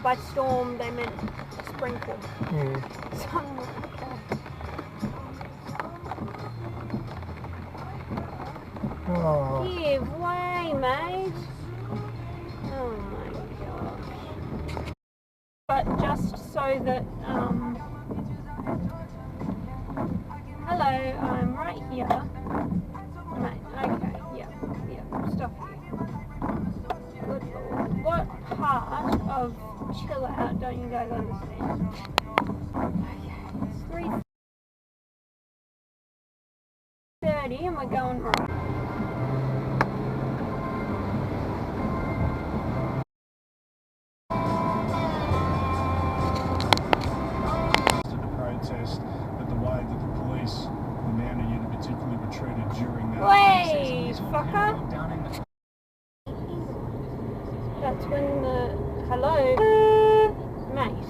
by storm they meant sprinkle. So I'm like, okay. Oh. Give way, mate. Oh my gosh. But just so that, hello, I'm right here. Mate, okay, yeah, stop here. Good lord. What part of chill out don't you guys understand? Okay, it's 3:30 and we're going right. Protest, but the way that the police, the Mountain Unit particularly, were treated during that. Wait, fucker! That's when the hello, mate.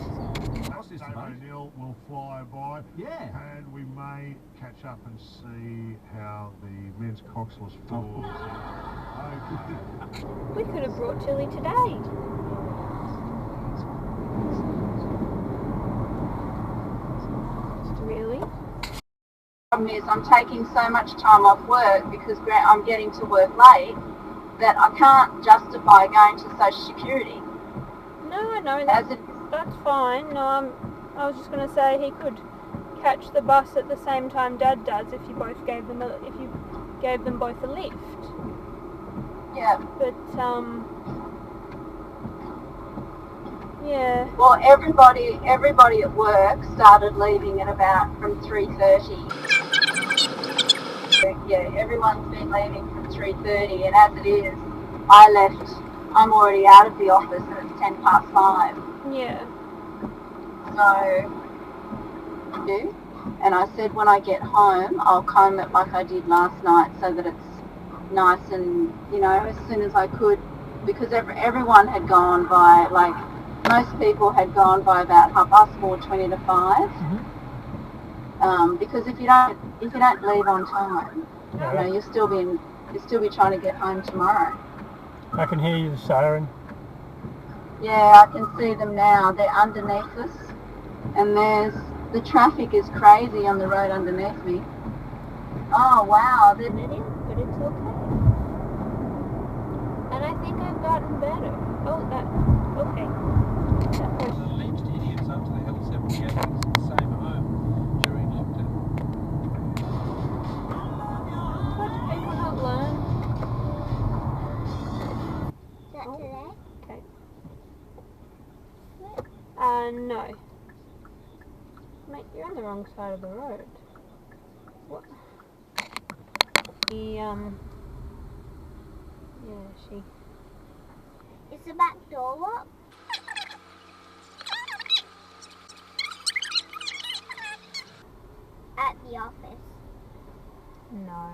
O'Neill will fly by, and we may catch up and see how the men's coxless falls. We could have brought Tilly today. Really? The problem is I'm taking so much time off work because I'm getting to work late that I can't justify going to Social Security. No, I know that's fine. No, I was just going to say he could catch the bus at the same time Dad does if you both gave them both a lift. Yeah. But yeah. Well, everybody at work started leaving at about from 3:30. Yeah, everyone's been leaving from 3:30, and as it is, I'm already out of the office and it's 5:10. Yeah. So, and I said when I get home, I'll comb it like I did last night so that it's nice and, as soon as I could, because everyone had gone by, most people had gone by about 4:20 to 5. Because if you don't leave on time, you'll still be trying to get home tomorrow. I can hear you, the siren. Yeah, I can see them now. They're underneath us, and the traffic is crazy on the road underneath me. Oh wow, It is, but it's okay. And I think I've gotten better. Oh, okay. Alleged idiots up to the hill 7 getting the same home during lockdown. What do people not learn? Is that today? Okay. No. Mate, you're on the wrong side of the road. What? Yeah, she... Is the back door locked? At the office. No.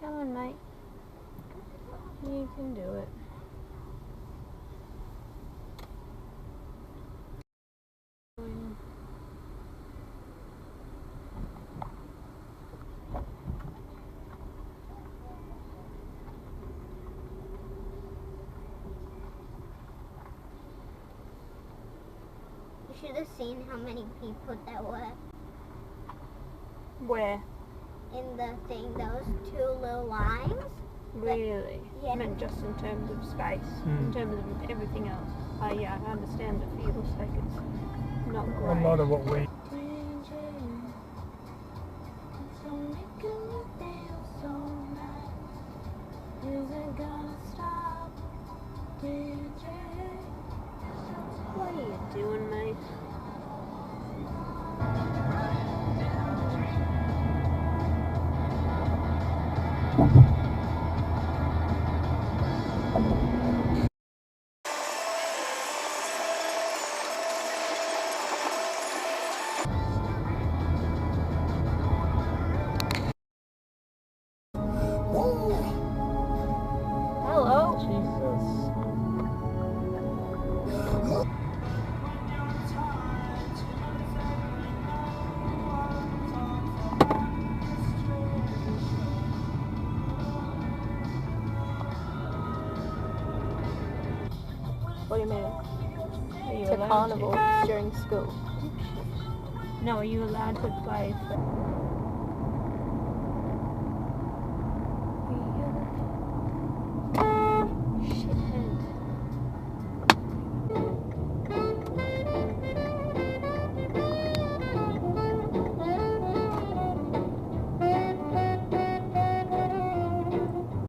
Come on, mate. You can do it. You should have seen how many people there were Where? in the thing. Those 2 little lines. Really? Yeah. I meant just in terms of space, in terms of everything else. Yeah, I understand that for your sake it's not great. A lot of what we... What are you doing, mate? Hello? Jesus. What do you mean? Are you To allowed carnival to? during school. No, are you allowed to play?